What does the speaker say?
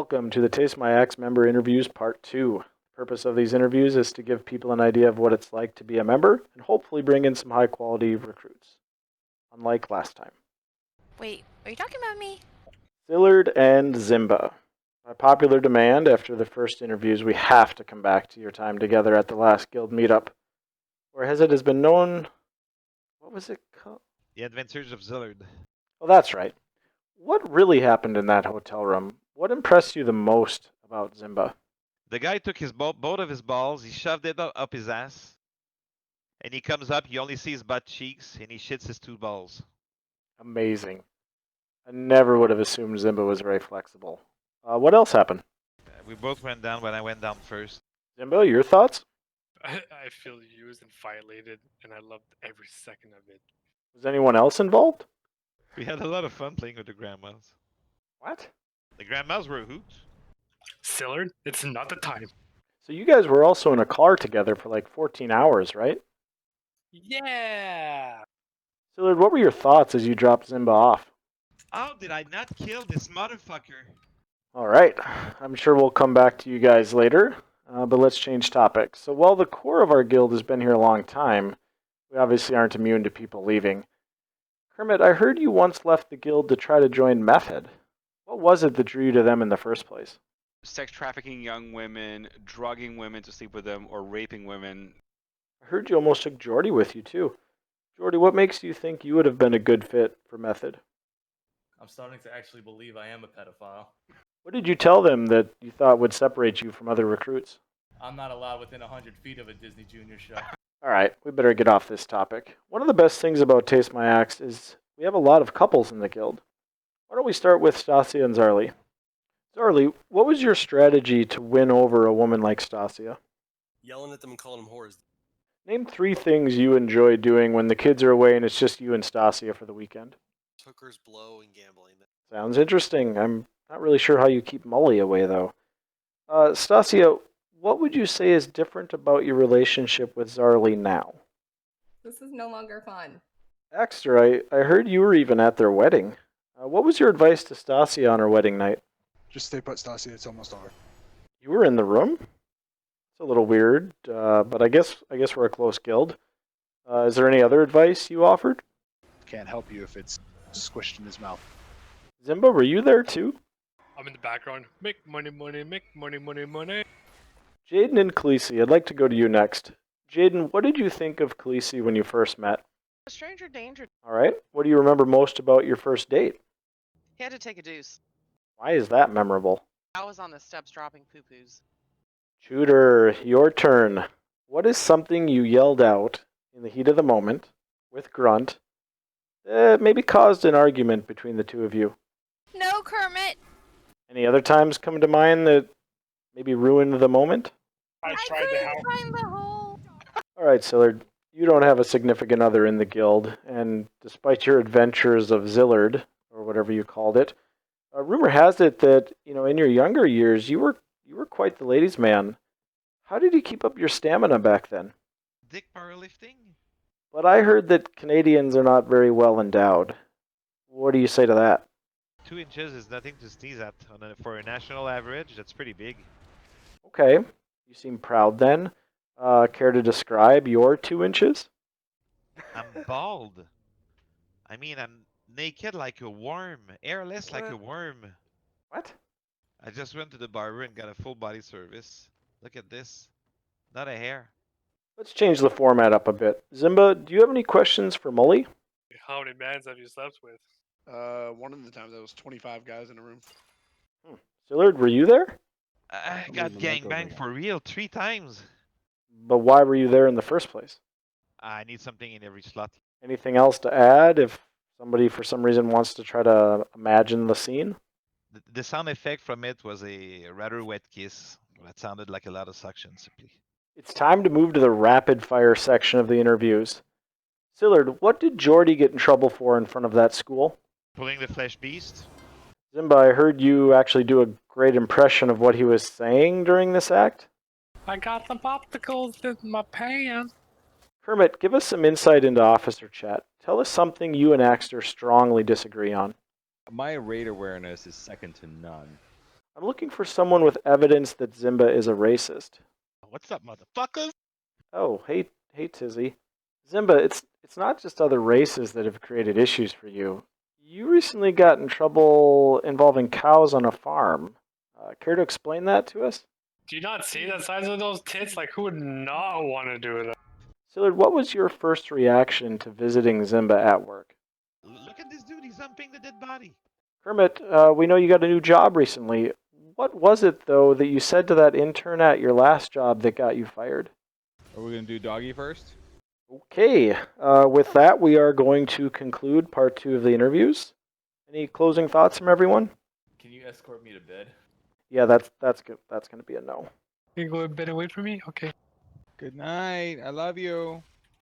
Welcome to the Taste My Axe member interviews part 2. The purpose of these interviews is to give people an idea of what it's like to be a member and hopefully bring in some high quality recruits, unlike last time. Wait, are you talking about me? Zillard and Zimba. By popular demand, after the first interviews, we have to come back to your time together at the last guild meetup, or as it has been known, what was it called? The Adventures of Zillard. Oh, that's right. What really happened in that hotel room? What impressed you the most about Zimba? The guy took both of his balls, he shoved it up his ass, and he comes up, you only see his butt cheeks, and he shits his 2 balls. Amazing. I never would have assumed Zimba was very flexible. What else happened? We both went down when I went down first. Zimba, your thoughts? I feel used and violated, and I loved every second of it. Was anyone else involved? We had a lot of fun playing with the grandmas. What? The grandmas were a hoot. Sillard, it's not the time. So you guys were also in a car together for like 14 hours, right? Yeah! Sillard, what were your thoughts as you dropped Zimba off? How did I not kill this motherfucker? Alright, I'm sure we'll come back to you guys later, but let's change topics. So while the core of our guild has been here a long time, we obviously aren't immune to people leaving. Kermit, I heard you once left the guild to try to join Method. What was it that drew you to them in the first place? Sex trafficking young women, drugging women to sleep with them, or raping women. I heard you almost took Jordy with you, too. Jordy, what makes you think you would have been a good fit for Method? I'm starting to actually believe I am a pedophile. What did you tell them that you thought would separate you from other recruits? I'm not allowed within 100 feet of a Disney Junior show. Alright, we better get off this topic. One of the best things about Taste My Axe is we have a lot of couples in the guild. Why don't we start with Stasia and Zarly? Zarly, what was your strategy to win over a woman like Stasia? Yelling at them and calling them whores. Name 3 things you enjoy doing when the kids are away and it's just you and Stasia for the weekend. Hookers, blow, and gambling. Sounds interesting. I'm not really sure how you keep Molly away, though. Stasia, what would you say is different about your relationship with Zarly now? This is no longer fun. Axter, I heard you were even at their wedding. What was your advice to Stasia on her wedding night? Just stay put, Stasia. It's almost over. You were in the room? It's a little weird, but I guess we're a close guild. Is there any other advice you offered? Can't help you if it's squished in his mouth. Zimba, were you there too? I'm in the background. Make money, money, make money, money, money. Jaden and Khaleesi, I'd like to go to you next. Jaden, what did you think of Khaleesi when you first met? A stranger danger. Alright, what do you remember most about your first date? He had to take a deuce. Why is that memorable? I was on the steps dropping poo-poos. Shooter, your turn. What is something you yelled out in the heat of the moment, with Grunt, that maybe caused an argument between the two of you? No, Kermit! Any other times come to mind that maybe ruined the moment? I tried to couldn't help. find the hole. Alright, Sillard, you don't have a significant other in the guild, and despite your adventures of Zillard, or whatever you called it, rumor has it that, in your younger years, you were quite the ladies' man. How did you keep up your stamina back then? Dick powerlifting? But I heard that Canadians are not very well endowed. What do you say to that? 2 inches is nothing to sneeze at. For a national average, that's pretty big. Okay, you seem proud then. Care to describe your 2 inches? I'm bald. I mean, I'm naked like a worm. Airless like a worm. What? I just went to the barber and got a full body service. Look at this. Not a hair. Let's change the format up a bit. Zimba, do you have any questions for Mully? How many mans have you slept with? One of the times there was 25 guys in a room. Sillard, were you there? I got gangbanged for real 3 times. But why were you there in the first place? I need something in every slot. Anything else to add if somebody for some reason wants to try to imagine the scene? The sound effect from it was a rather wet kiss. That sounded like a lot of suction, simply. It's time to move to the rapid fire section of the interviews. Sillard, what did Jordy get in trouble for in front of that school? Pulling the flesh beast? Zimba, I heard you actually do a great impression of what he was saying during this act. I got some popsicles in my pants. Kermit, give us some insight into officer chat. Tell us something you and Axter strongly disagree on. My raid awareness is second to none. I'm looking for someone with evidence that Zimba is a racist. What's up, motherfuckers? Oh, hey Tizzy. Zimba, it's not just other races that have created issues for you. You recently got in trouble involving cows on a farm. Care to explain that to us? Do you not see the size of those tits? Like, who would not want to do that? Sillard, what was your first reaction to visiting Zimba at work? Look at this dude, he's humping the dead body. Kermit, we know you got a new job recently. What was it, though, that you said to that intern at your last job that got you fired? Are we gonna do doggy first? Okay, with that, we are going to conclude part 2 of the interviews. Any closing thoughts from everyone? Can you escort me to bed? Yeah, that's good. That's going to be a no. You go a bit away from me? Okay. Good night. I love you.